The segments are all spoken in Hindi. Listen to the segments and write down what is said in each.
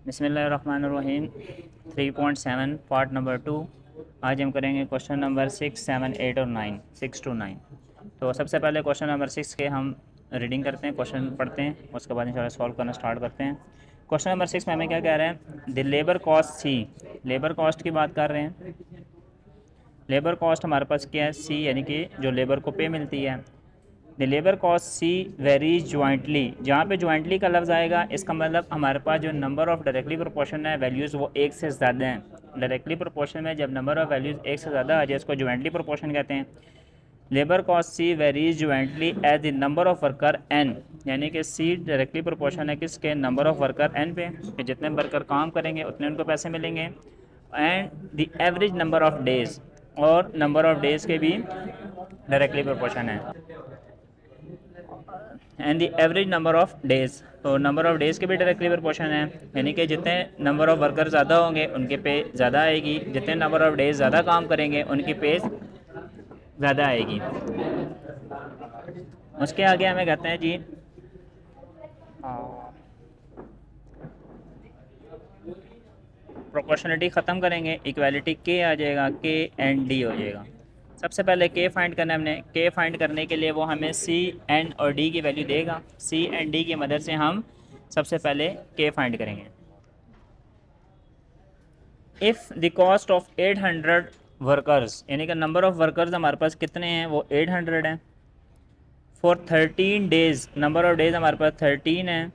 बिस्मिल्लाहिर्रहमानिर्रहीम 3.7 पार्ट नंबर 2। आज हम करेंगे क्वेश्चन नंबर 6, 7, 8 और 9, 6 to 9। तो सबसे पहले क्वेश्चन नंबर 6 के हम रीडिंग करते हैं, क्वेश्चन पढ़ते हैं, उसके बाद इंशाल्लाह सॉल्व करना स्टार्ट करते हैं। क्वेश्चन नंबर 6 में हमें क्या कह रहे हैं, the labour cost C. Labour cost की बात कर रहे हैं। लेबर कॉस्ट हमारे पास क्या है, सी, यानी कि जो लेबर को पे मिलती है। The labour cost C varies jointly. जहाँ पे ज्वाइंटली का लफ्ज़ आएगा इसका मतलब हमारे पास जो नंबर ऑफ़ डायरेक्टली प्रोपोर्शन है वैल्यूज़ वो एक से ज़्यादा हैं। डायरेक्टली प्रोपोर्शन में जब नंबर ऑफ़ वैल्यूज़ एक से ज़्यादा आ जाए इसको ज्वाइंटली प्रोपोर्शन कहते हैं। Labour cost C varies jointly as the number of worker N, यानी कि सी डायरेक्टली प्रोपोर्शन है किसके, नंबर ऑफ़ वर्कर एन पे, कि जितने वर्कर काम करेंगे उतने उनको पैसे मिलेंगे। And the average number of days, और नंबर ऑफ़ डेज़ के भी डायरेक्टली प्रोपोर्शन है। And the average number of days, तो नंबर ऑफ़ डेज़ के भी डायरेक्टली प्रोपोर्शन है, यानी कि जितने नंबर ऑफ़ वर्कर ज़्यादा होंगे उनके पे ज़्यादा आएगी, जितने नंबर ऑफ़ डेज़ ज़्यादा काम करेंगे उनकी पे ज़्यादा आएगी। उसके आगे हमें कहते हैं जी प्रोपोर्शनलिटी ख़त्म करेंगे, इक्वालिटी के आ जाएगा, के एंड डी हो जाएगा। सबसे पहले के फाइंड करना है हमने। के फाइंड करने के लिए वो हमें सी, एन और डी की वैल्यू देगा। सी एंड डी की मदद से हम सबसे पहले के फाइंड करेंगे। If the cost of 800 workers, यानी कि नंबर ऑफ़ वर्कर्स हमारे पास कितने हैं, वो 800 हैं। For 13 days, number of days हमारे पास 13 है।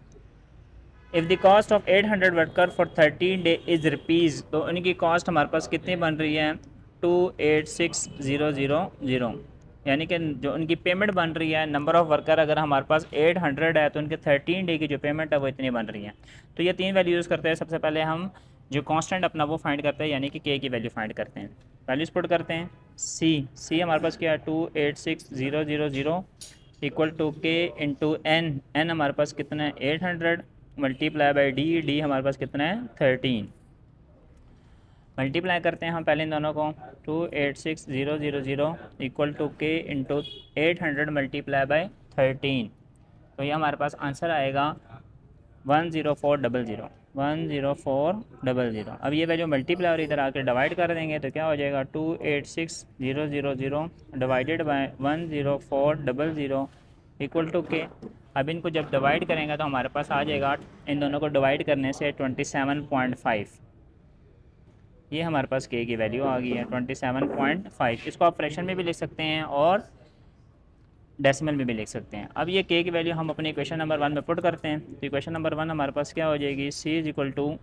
If the cost of 800 worker for 13 day is rupees, तो उनकी कॉस्ट हमारे पास कितनी बन रही है, 286000, यानी कि जो उनकी पेमेंट बन रही है, नंबर ऑफ़ वर्कर अगर हमारे पास 800 है तो उनके 13 डे की जो पेमेंट है वो इतनी बन रही है। तो ये तीन वैल्यू यूज़ करते हैं। सबसे पहले हम जो कांस्टेंट अपना वो फाइंड करते हैं, यानी कि के की वैल्यू फाइंड करते हैं। वैल्यूज पुट करते हैं। सी हमारे पास क्या है, 286000 equal to k into N. N हमारे पास कितना है, 800 मल्टीप्लाई बाई डी। डी हमारे पास कितना है, 13। मल्टीप्लाई करते हैं हम पहले इन दोनों को। 286000 equal to k into 800 multiply by 13, तो ये हमारे पास आंसर आएगा 10400। 10400। अब ये वैल्यू मल्टीप्लाई और इधर आकर डिवाइड कर देंगे तो क्या हो जाएगा, 286000 divided by 10400 equal to K. अब इनको जब डिवाइड करेंगे तो हमारे पास आ जाएगा, इन दोनों को डिवाइड करने से 27.5। ये हमारे पास के की वैल्यू आ गई है 27.5। इसको आप फ्रैक्शन में भी लिख सकते हैं और डेसिमल में भी लिख सकते हैं। अब ये के की वैल्यू हम अपने इक्वेशन नंबर 1 में पुट करते हैं। तो इक्वेशन नंबर 1 हमारे पास क्या हो जाएगी, सी इज इक्वल टू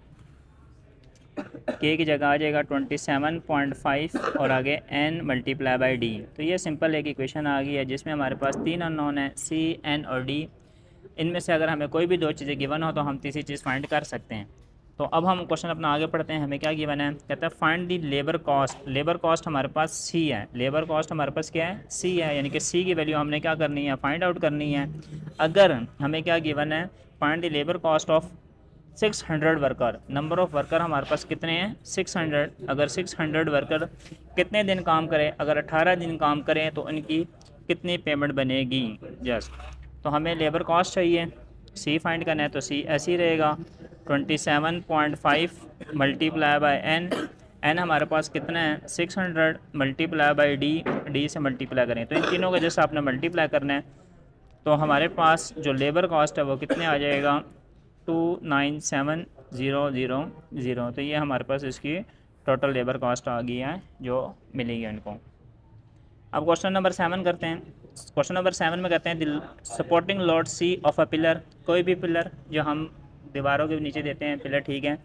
के की जगह आ जाएगा 27.5 और आगे n मल्टीप्लाई बाई डी। तो ये सिंपल एक इक्वेशन आ गई है जिसमें हमारे पास तीन अननोन है, सी, एन और डी। इनमें से अगर हमें कोई भी दो चीज़ें गिवन हो तो हम तीसरी चीज़ फाइंड कर सकते हैं। तो अब हम क्वेश्चन अपना आगे पढ़ते हैं। हमें क्या गिवन है, कहता है find the labour cost. Labour cost हमारे पास सी है। लेबर कॉस्ट हमारे पास क्या है, सी है, यानी कि सी की वैल्यू हमने क्या करनी है, फाइंड आउट करनी है। अगर हमें क्या गिवन है, find the labour cost of 600 worker. Number of worker हमारे पास कितने हैं, 600। अगर 600 वर्कर कितने दिन काम करें, अगर 18 दिन काम करें तो उनकी कितनी पेमेंट बनेगी। जस्ट तो हमें लेबर कॉस्ट चाहिए, सी फाइंड करना है, तो सी ऐसे ही रहेगा 27.5 मल्टीप्लाई बाई एन। एन हमारे पास कितना है, 600 मल्टीप्लाई बाई डी। डी से मल्टीप्लाई करें तो इन तीनों का जैसे आपने मल्टीप्लाई करना है तो हमारे पास जो लेबर कॉस्ट है वो कितने आ जाएगा, 297,000। तो ये हमारे पास इसकी टोटल लेबर कॉस्ट आ गई है जो मिलेगी इनको। अब क्वेश्चन नंबर 7 करते हैं। क्वेश्चन नंबर 7 में कहते हैं supporting load C of a pillar. कोई भी पिलर जो हम दीवारों के नीचे देते हैं पिलर, ठीक है,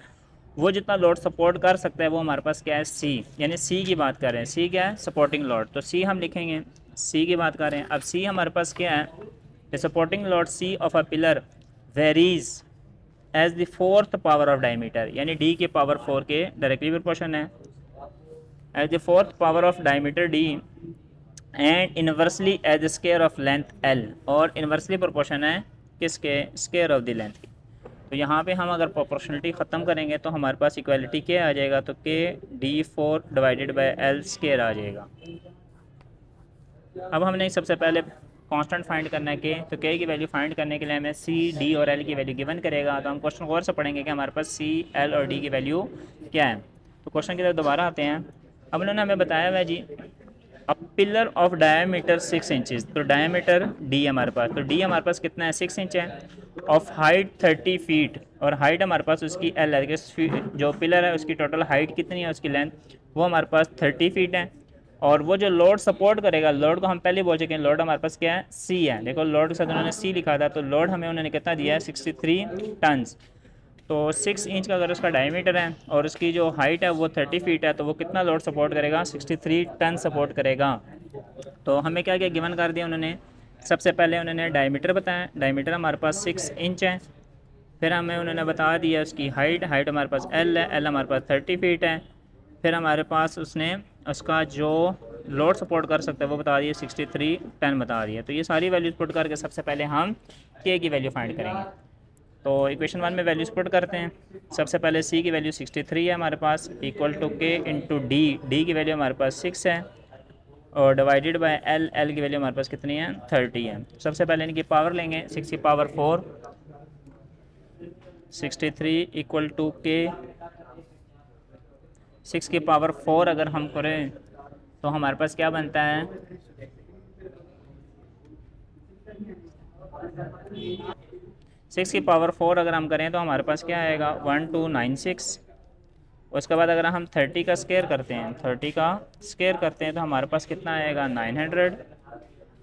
वो जितना लोड सपोर्ट कर सकता है वो हमारे पास क्या है, सी, यानी सी की बात कर रहे हैं। सी क्या है, सपोर्टिंग लोड, तो सी हम लिखेंगे, सी की बात कर रहे हैं। अब सी हमारे पास क्या है, the supporting load C of a pillar varies as the fourth power of diameter, यानी डी के पावर 4 के डायरेक्टली प्रोपोर्शन है। As the fourth power of diameter D and inversely as the square of length L, और इन्वर्सली प्रोपोर्शन है किसके, स्क्वायर ऑफ द लेंथ की। तो यहाँ पे हम अगर प्रोपोर्शनलिटी ख़त्म करेंगे तो हमारे पास इक्वालिटी क्या आ जाएगा, तो k D4 divided by l square आ जाएगा। अब हमने सबसे पहले कांस्टेंट फाइंड करना है के, तो के की वैल्यू फाइंड करने के लिए हमें सी, डी और एल की वैल्यू गिवन करेगा। तो हम क्वेश्चन गौर से पढ़ेंगे कि हमारे पास सी, एल और डी की वैल्यू क्या है। तो क्वेश्चन की तरफ दोबारा आते हैं। अब उन्होंने हमें बताया हुआ है जी अ पिलर ऑफ डायमीटर 6 इंचज़, तो डायमीटर डी है हमारे पास, तो डी हमारे पास कितना है 6 इंच है, ऑफ हाइट 30 फीट, और हाइट हमारे पास उसकी एल है, जो पिलर है उसकी टोटल हाइट कितनी है, उसकी लेंथ वो हमारे पास 30 फीट है। और वो जो लोड सपोर्ट करेगा, लोड को हम पहले बोल चुके हैं, लोड हमारे पास क्या है सी है, देखो लोड के साथ उन्होंने सी लिखा था, तो लोड हमें उन्होंने कितना दिया है 63 टन्स। तो 6 इंच का अगर उसका डायमीटर है और उसकी जो हाइट है वो 30 फीट है, तो वो कितना लोड सपोर्ट करेगा 63 टन सपोर्ट करेगा। तो हमें क्या क्या गिवन कर दिया उन्होंने, सबसे पहले उन्होंने डायमीटर बताया, डायमीटर हमारे पास 6 इंच है। फिर हमें उन्होंने बता दिया उसकी हाइट हमारे पास एल है, एल हमारे पास 30 फीट है। फिर हमारे पास उसने उसका जो लोड सपोर्ट कर सकता है वो बता दिया 63 टन बता दिया। तो ये सारी वैल्यूज पुट करके सबसे पहले हम के की वैल्यू फाइंड करेंगे। तो इक्वेशन 1 में वैल्यूज पुट करते हैं। सबसे पहले सी की वैल्यू 63 है हमारे पास, equal to k into D, D की वैल्यू हमारे पास 6 है, और डिवाइडेड बाय एल, एल की वैल्यू हमारे पास कितनी है 30 है। सबसे पहले इनकी पावर लेंगे, 6 की पावर 4, 63 इक्वल टू के 6 की पावर 4 अगर हम करें तो हमारे पास क्या बनता है 6 की पावर 4 अगर हम करें तो हमारे पास क्या आएगा 1296। उसके बाद अगर हम 30 का स्केयर करते हैं, 30 का स्केयर करते हैं तो हमारे पास कितना आएगा 900।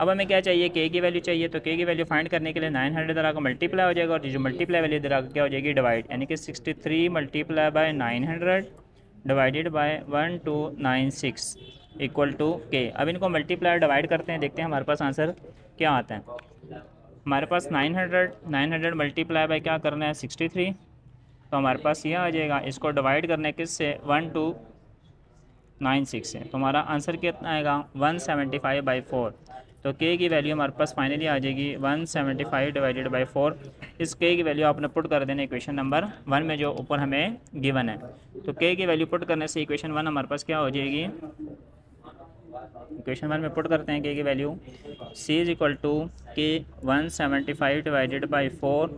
अब हमें क्या चाहिए के की वैल्यू चाहिए, तो के की वैल्यू फाइंड करने के लिए 900 तरह का मल्टीप्लाई हो जाएगा, और जो मल्टीप्लाई वैल्यू तरह क्या हो जाएगी डिवाइड, यानी कि 63 multiply by 900 divided by 1296 equal to K. अब इनको मल्टीप्लाई डिवाइड करते हैं, देखते हैं हमारे पास आंसर क्या आता है। हमारे पास 900 मल्टीप्लाई बाय क्या करना है 63, तो हमारे पास यह आ जाएगा, इसको डिवाइड करने किससे 1296 से, तो हमारा आंसर कितना आएगा 175/4। तो के की वैल्यू हमारे पास फाइनली आ जाएगी 175 डिवाइडेड बाई 4। इस के की वैल्यू आपने पुट कर देना इक्वेशन नंबर 1 में जो ऊपर हमें गिवन है। तो के की वैल्यू पुट करने से इक्वेशन 1 हमारे पास क्या हो जाएगी, इक्वेशन 1 में पुट करते हैं के की value, C is equal to K 175 divided by 4,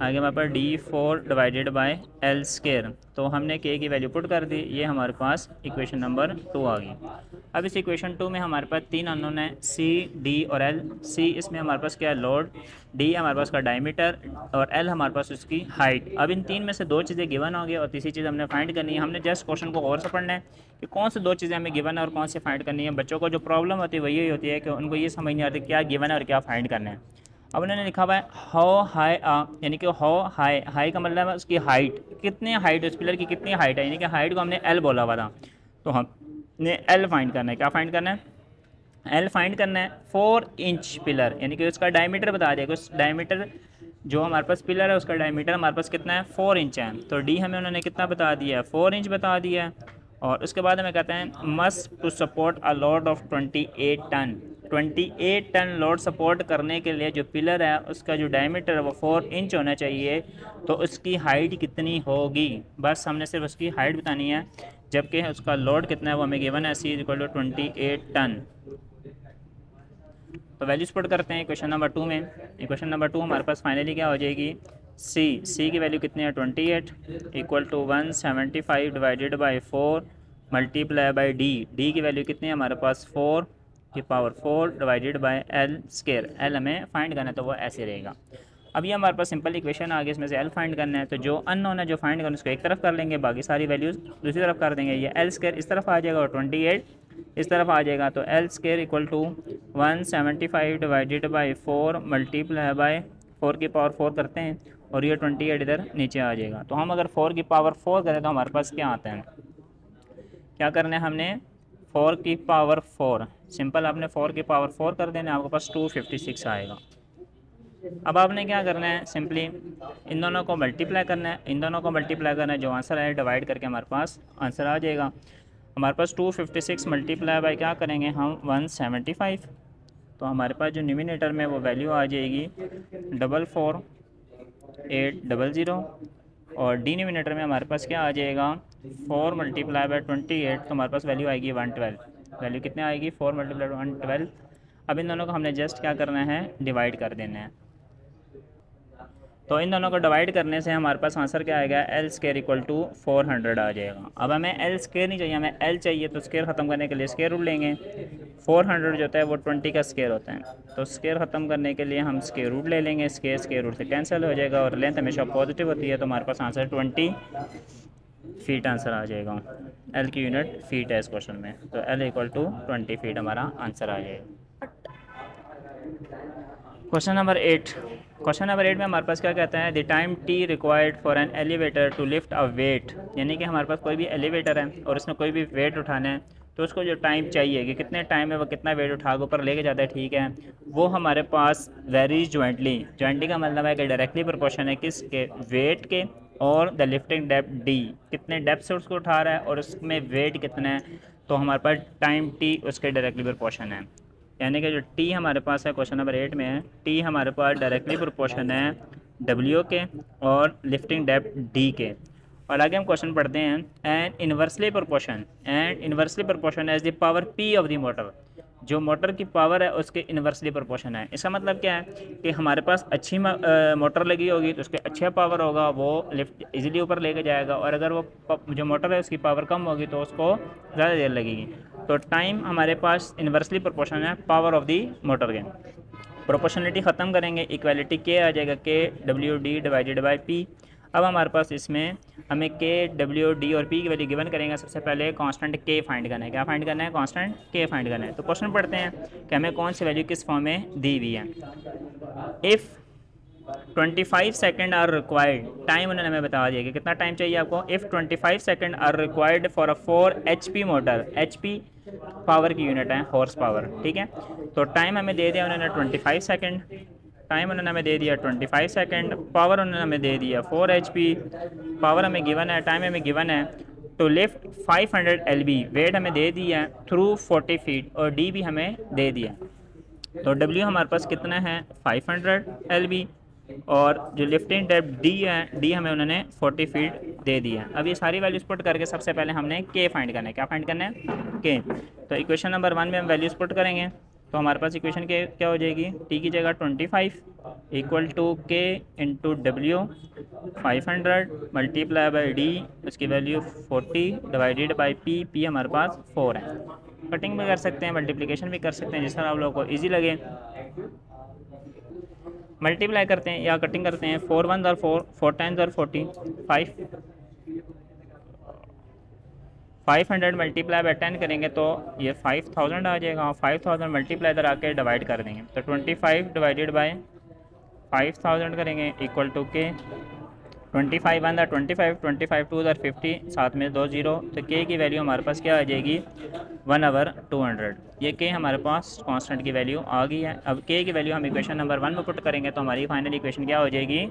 आगे हमारे पास D4 divided by L square. तो हमने के की वैल्यू पुट कर दी, ये हमारे पास इक्वेशन नंबर 2 आ गई। अब इस इक्वेशन 2 में हमारे पास 3 अननोन है सी, डी और एल। सी इसमें हमारे पास क्या है लोड, डी हमारे पास का डायमीटर, और एल हमारे पास उसकी हाइट। अब इन तीन में से दो चीज़ें गिवन हो गई और तीसरी चीज़ हमने फाइंड करनी है। हमने जस्ट क्वेश्चन को गौर से पढ़ना है कि कौन से दो चीज़ें हमें गिवन है और कौन से फाइंड करनी है। बच्चों को जो प्रॉब्लम होती है वही होती है कि उनको ये समझ नहीं आती क्या गिवन है और क्या फाइंड करना है। अब उन्होंने लिखा हुआ है हाउ हाई, यानी कि हाउ हाई, हाई का मतलब है उसकी हाइट, कितनी हाइट उस पिलर की कितनी हाइट है, यानी कि हाइट को हमने एल बोला हुआ था, तो हमने एल फाइंड करना है। क्या फाइंड करना है, एल फाइंड करना है। 4 इंच पिलर, यानी कि उसका डायमीटर बता दिया, उस डायमीटर जो हमारे पास पिलर है उसका डायमीटर हमारे पास कितना है 4 इंच है। तो डी हमें उन्होंने कितना बता दिया है 4 इंच बता दिया है। और उसके बाद हमें कहते हैं must to support a load of 28 ton. 28 ton load support करने के लिए जो पिलर है उसका जो डायमीटर है वो 4 इंच होना चाहिए, तो उसकी हाइट कितनी होगी, बस हमने सिर्फ उसकी हाइट बतानी है, जबकि उसका लोड कितना है वो हमें गिवन है सी इक्वल टू 28 टन। तो वैल्यूज पुट करते हैं क्वेश्चन नंबर 2 में। इक्वेशन नंबर 2 हमारे पास फाइनली क्या हो जाएगी, सी की वैल्यू कितनी है 28 equal to 175 divided by 4 multiply by D की वैल्यू कितनी है हमारे पास 4 की power 4 divided by L square. L हमें फाइंड करना है तो वो ऐसे रहेगा। अब ये हमारे पास सिंपल इक्वेशन आ गई, इसमें से एल फाइंड करना है, तो जो अननोन है जो फाइंड करना है उसको एक तरफ कर लेंगे, बाकी सारी वैल्यूज़ दूसरी तरफ कर देंगे। ये एल स्केयर इस तरफ आ जाएगा और 28 इस तरफ आ जाएगा, तो L square equal to 175 divided by 4 multiply by 4 की पावर 4 करते हैं, और ये 28 इधर नीचे आ जाएगा। तो हम अगर 4 की पावर 4 करें तो हमारे पास क्या आता है, क्या करना है हमने 4 की पावर 4, सिंपल आपने 4 की पावर 4 कर देना, आपके पास 256 आएगा। अब आपने क्या करना है, सिंपली इन दोनों को मल्टीप्लाई करना है, इन दोनों को मल्टीप्लाई करना है, जो आंसर है डिवाइड करके हमारे पास आंसर आ जाएगा। हमारे पास 256 मल्टीप्लाई बाय क्या करेंगे हम 175, तो हमारे पास जो न्यूमिनेटर में वो वैल्यू आ जाएगी 44800, और डिनोमिनेटर में हमारे पास क्या आ जाएगा 4 मल्टीप्लाई बाय 28, तो हमारे पास वैल्यू आएगी 112। वैल्यू कितने आएगी 4 मल्टीप्लाई 112। अब इन दोनों को हमने जस्ट क्या करना है, डिवाइड कर देना है। तो इन दोनों को डिवाइड करने से हमारे पास आंसर क्या आएगा, एल स्केयर इक्वल टू 400 आ जाएगा। अब हमें एल स्केयर नहीं चाहिए, हमें एल चाहिए, तो स्केयर ख़त्म करने के लिए स्केयर रूट लेंगे। 400 जो होता है वो 20 का स्केयर होता है, तो स्केयर ख़त्म करने के लिए हम स्केयर रूट ले लेंगे। स्केयर रूट से कैंसिल हो जाएगा और लेंथ हमेशा पॉजिटिव होती है, तो हमारे पास आंसर 20 फीट आंसर आ जाएगा। एल की यूनिट फीट है इस क्वेश्चन में, तो एल इक्वल टू 20 फीट हमारा आंसर आ जाएगा। क्वेश्चन नंबर 8 में हमारे पास क्या कहता है, the time T required for an elevator to lift a weight, यानी कि हमारे पास कोई भी एलिवेटर है और उसमें कोई भी वेट उठाना है, तो उसको जो टाइम चाहिए कि कितने टाइम में वो कितना वेट उठा के ऊपर लेके जाता है, ठीक है, वो हमारे पास वेरीज जॉइंटली का मतलब है कि डायरेक्टली प्रोपोर्शन है किसके, वेट के और द लिफ्टिंग डेप्थ डी, कितने डेप्थ से उसको उठा रहा है और उसमें वेट कितना है, तो हमारे पास टाइम टी उसके डायरेक्टली प्रोपोर्शन है। यानी कि जो टी हमारे पास है क्वेश्चन नंबर 8 में है, टी हमारे पास डायरेक्टली प्रोपोर्शन है डब्ल्यू के और लिफ्टिंग डेप्थ डी के। और आगे हम क्वेश्चन पढ़ते हैं, and inversely proportion as the power P of the motor, जो मोटर की पावर है उसके इन्वर्सली प्रोपोर्शन है। इसका मतलब क्या है कि हमारे पास अच्छी मोटर लगी होगी तो उसके अच्छा पावर होगा, वो लिफ्ट इजीली ऊपर लेके जाएगा, और अगर वो जो मोटर है उसकी पावर कम होगी तो उसको ज़्यादा देर लगेगी। तो टाइम हमारे पास इन्वर्सली प्रोपोर्शन है पावर ऑफ दी मोटर के। प्रोपोर्शनलिटी ख़त्म करेंगे, इक्वालिटी के आ जाएगा, के W D divided by P. अब हमारे पास इसमें हमें के डब्ल्यू डी और पी की वैल्यू गिवन करेंगे। सबसे पहले कांस्टेंट के फाइंड करना है। क्या फाइंड करना है, कांस्टेंट के फाइंड करना है। तो क्वेश्चन पढ़ते हैं कि हमें कौन सी वैल्यू किस फॉर्म में दी हुई है। If 25 second are required, time उन्होंने हमें बता दिया कि कितना टाइम चाहिए आपको। If 25 second are required for a 4 HP motor, HP power की यूनिट है, हॉर्स पावर, ठीक है। तो टाइम हमें दे दिया उन्होंने 25 सेकेंड, टाइम उन्होंने हमें दे दिया 25 सेकेंड, पावर उन्होंने हमें दे दिया 4 HP, पावर हमें गिवन है, टाइम हमें गिवन है। टू लिफ्ट 500 LB, वेट हमें दे दिया थ्रू 40 फीट, और डी भी हमें दे दिया। तो डब्ल्यू हमारे पास कितना है 500 LB, और जो लिफ्टिंग डेप्थ डी है, डी हमें उन्होंने 40 फीट दे दिया। अब ये सारी वैल्यूज पुट करके सबसे पहले हमने के फाइंड करना है। क्या फाइंड करना है, के। तो इक्वेशन नंबर 1 में हम वैल्यूज पुट करेंगे, तो हमारे पास इक्वेशन के क्या हो जाएगी, टी की जगह 25 इक्वल टू के इंटू डब्ल्यू 500 मल्टीप्लाई बाई डी, उसकी value 40 divided by p, p हमारे पास 4 है। कटिंग भी कर सकते हैं, मल्टीप्लिकेशन भी कर सकते हैं, जिस तरह आप लोगों को ईजी लगे। मल्टीप्लाई करते हैं या कटिंग करते हैं, 4 1 और 4, 4 10 और 40, 500 मल्टीप्लाई बाई 10 करेंगे तो ये 5000 आ जाएगा। 5000 मल्टीप्लाई इधर आके डिवाइड कर देंगे, तो 25 डिवाइडेड बाई 5000 करेंगे इक्वल टू के 25 1 25, 25 2 50, साथ में 2 0, तो के की वैल्यू हमारे पास क्या आ जाएगी 1/200। ये के हमारे पास कांस्टेंट की वैल्यू आ गई है। अब के की वैल्यू हम इक्वेशन नंबर 1 में पुट करेंगे तो हमारी फाइनल इक्वेशन क्या हो जाएगी,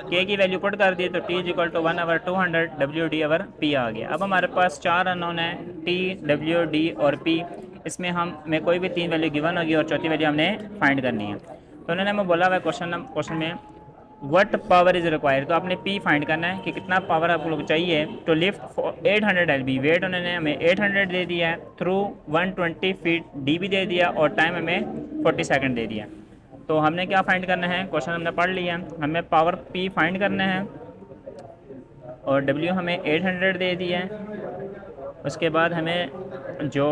के की वैल्यू पुट कर दी तो टी इज इक्वल टू 1/200 डब्ल्यू डी ओवर पी आ गया। अब हमारे पास 4 अननोन है, टी डब्ल्यू डी और पी। इसमें हमें कोई भी 3 वैल्यू गिवन होगी और चौथी वैल्यू हमने फाइंड करनी है। तो उन्होंने हमें बोला हुआ क्वेश्चन में व्हाट पावर इज़ रिक्वायर्ड, तो आपने पी फाइंड करना है कि कितना पावर आप लोग चाहिए टू लिफ्ट 800 LB। वेट उन्होंने हमें 800 दे दिया है, थ्रू 120 फीट डी भी दे दिया, और टाइम हमें 40 सेकंड दे दिया। तो हमने क्या फाइंड करना है, क्वेश्चन हमने पढ़ लिया, हमें पावर पी फाइंड करना है, और डब्ल्यू हमें 800 दे दिया है। उसके बाद हमें जो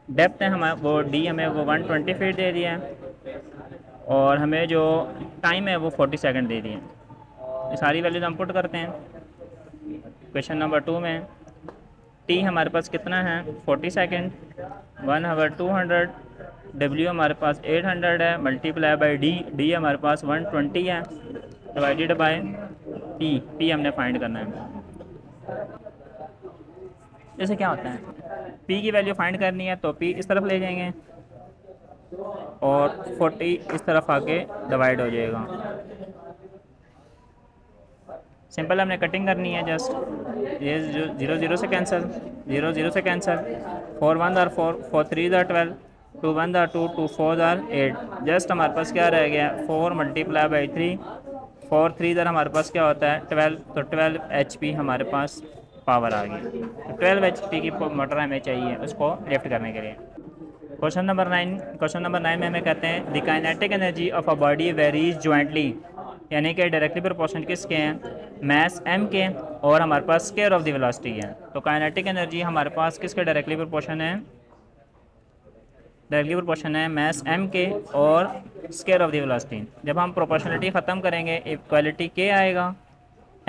डेप्थ है हमें वो डी हमें वो 120 फीट दे दिया है, और हमें जो टाइम है वो 40 सेकंड दे दिए। ये सारी वैल्यूज हम पुट करते हैं। क्वेश्चन नंबर 2 में टी हमारे पास कितना है 40 सेकंड, 1/200, डब्ल्यू हमारे पास 800 है, मल्टीप्लाई बाई डी, डी हमारे पास 120 है, डिवाइडेड बाय पी, पी हमने फाइंड करना है। जैसे क्या होता है, पी की वैल्यू फाइंड करनी है तो पी इस तरफ ले जाएंगे और 40 इस तरफ आके डिवाइड हो जाएगा। सिंपल हमने कटिंग करनी है जस्ट, ये 0 0 से कैंसिल, 0 0 से कैंसिल, 4 1 और 4, 4 3 और 12, 2 1 और 2, 2 4 और 8। जस्ट हमारे पास क्या रह गया 4 मल्टीप्लाई बाई 3, 4 3 इधर हमारे पास क्या होता है 12, तो 12 HP हमारे पास पावर आ गई। तो 12 HP की मोटर हमें चाहिए उसको लिफ्ट करने के लिए। क्वेश्चन नंबर 9 में हमें कहते हैं the kinetic energy of a body varies jointly, यानी कि डायरेक्टली प्रोपोर्शनल किसके हैं, मैस एम के और हमारे पास स्क्वायर ऑफ द वेलोसिटी है। तो काइनेटिक एनर्जी हमारे पास किसके डायरेक्टली प्रोपोर्शन है, डायरेक्टली प्रोपोर्शन है मैस एम के और स्क्वायर ऑफ द वेलोसिटी। जब हम प्रोपोर्शनलिटी ख़त्म करेंगे इक्वालिटी के आएगा,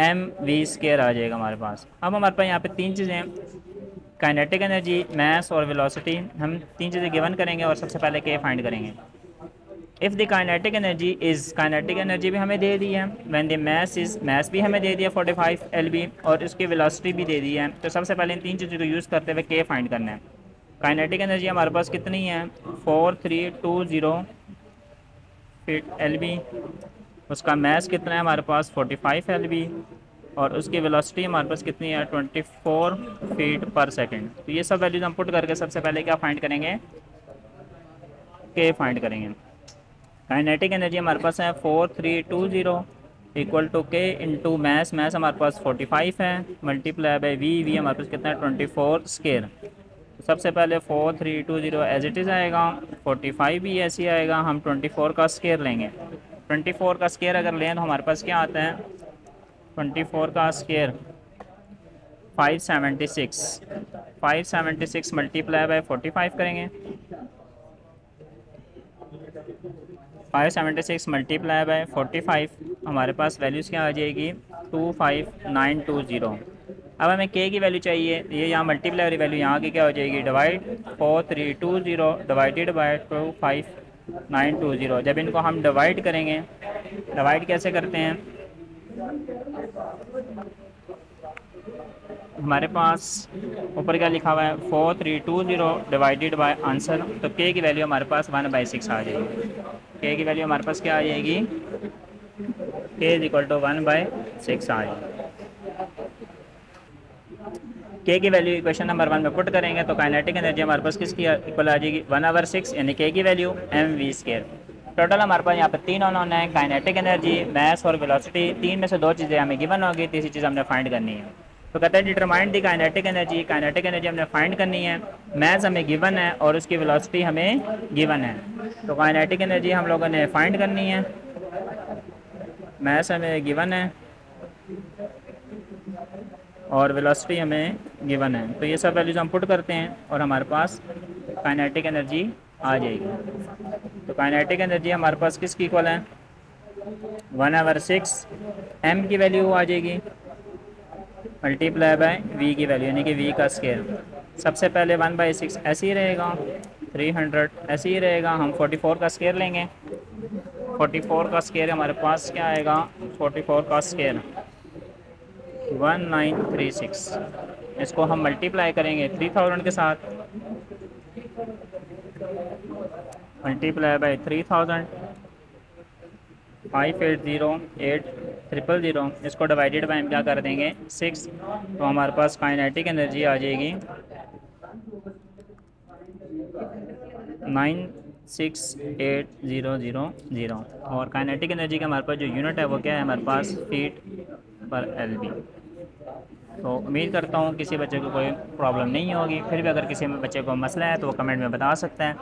एम वी स्क्वायर आ जाएगा हमारे पास। अब हमारे पास यहाँ पे तीन चीज़ें हैं, काइनेटिक एनर्जी, मैस और वेलोसिटी। हम तीन चीज़ें गिवन करेंगे और सबसे पहले के फाइंड करेंगे। If the kinetic energy is, kinetic energy भी हमें दे दी है, when the mass is, mass भी हमें दे दिया 45 LB और उसकी वेलोसिटी भी दे दी है। तो सबसे पहले इन तीन चीज़ों को यूज़ करते हुए के फाइंड करना है। काइनेटिक एनर्जी हमारे पास कितनी है, 4320 फीट LB, उसका मैस कितना है हमारे पास 45 LB और उसकी वेलोसिटी हमारे पास कितनी है 24 फीट पर सेकंड। तो ये सब वैल्यूज हम पुट करके सबसे पहले क्या फाइंड करेंगे, के फाइंड करेंगे। काइनेटिक एनर्जी हमारे पास है 4320 equal to k into mess, mess हमारे पास 45 है, मल्टीप्लाई बाई वी हमारे पास कितना है 24 स्केयर। सबसे पहले 4320 एज इट इज़ आएगा, 45 भी ऐसे ही आएगा, हम 24 का स्केयर लेंगे। 24 का स्केयर अगर लें तो हमारे पास क्या आता है, 24 का स्केयर 576 मल्टीप्लाई बाय 45 करेंगे, 576 मल्टीप्लाई बाय 45 हमारे पास वैल्यूज़ क्या आ जाएगी 25920। अब हमें के की वैल्यू चाहिए, ये यहाँ मल्टीप्लाई वाली वैल्यू यहाँ की क्या हो जाएगी, डिवाइड 4320 डिवाइडेड बाय 25920। जब इनको हम डिवाइड करेंगे, डिवाइड कैसे करते हैं, हमारे पास ऊपर क्या लिखा हुआ है 4320 डिवाइडेड बाय आंसर, तो के की वैल्यू हमारे पास 1/6 आ जाएगी। के की वैल्यू हमारे पास क्या आ जाएगी, के इज इक्वल टू 1/6 आ जाएगी। के की वैल्यू इक्वेशन नंबर 1 में पुट करेंगे तो काइनेटिक एनर्जी हमारे पास किसकी इक्वल आ जाएगी 1/6, यानी के की वैल्यू mv स्क्वायर। टोटल हमारे पास यहाँ पर तीन अननोन है, काइनेटिक एनर्जी, मैस और वेलोसिटी। तीन में से दो चीज़ें हमें गिवन होगी, तीसरी चीज़ हमने फाइंड करनी है। तो कहते हैं determine the kinetic energy, kinetic energy हमने फाइंड करनी है, मैस हमें गिवन है और उसकी वेलोसिटी हमें गिवन है। तो काइनेटिक एनर्जी हम लोगों ने फाइंड करनी है, मैस हमें गिवन है और वेलोसिटी हमें गिवन है। तो ये सब वैल्यूज़ हम पुट करते हैं और हमारे पास काइनेटिक एनर्जी आ जाएगी। तो काइनेटिक एनर्जी हमारे पास किसकी इक्वल है 1/6, m की वैल्यू आ जाएगी मल्टीप्लाई बाय v की वैल्यू, यानी कि v का स्केयर। सबसे पहले 1/6 ऐसे ही रहेगा, 300 ऐसे ही रहेगा, हम 44 का स्केयर लेंगे। 44 का स्केयर हमारे पास क्या आएगा, 44 का स्केयर 1936। इसको हम मल्टीप्लाई करेंगे 3000 के साथ, मल्टीप्लाई बाय 3000, 580800, इसको डिवाइडेड बाय हम क्या कर देंगे 6। तो हमारे पास काइनेटिक एनर्जी आ जाएगी 96800 और काइनेटिक एनर्जी का हमारे पास जो यूनिट है वो क्या है हमारे पास फीट पर LB। तो उम्मीद करता हूँ किसी बच्चे को कोई प्रॉब्लम नहीं होगी, फिर भी अगर किसी बच्चे को मसला है तो वो कमेंट में बता सकता है।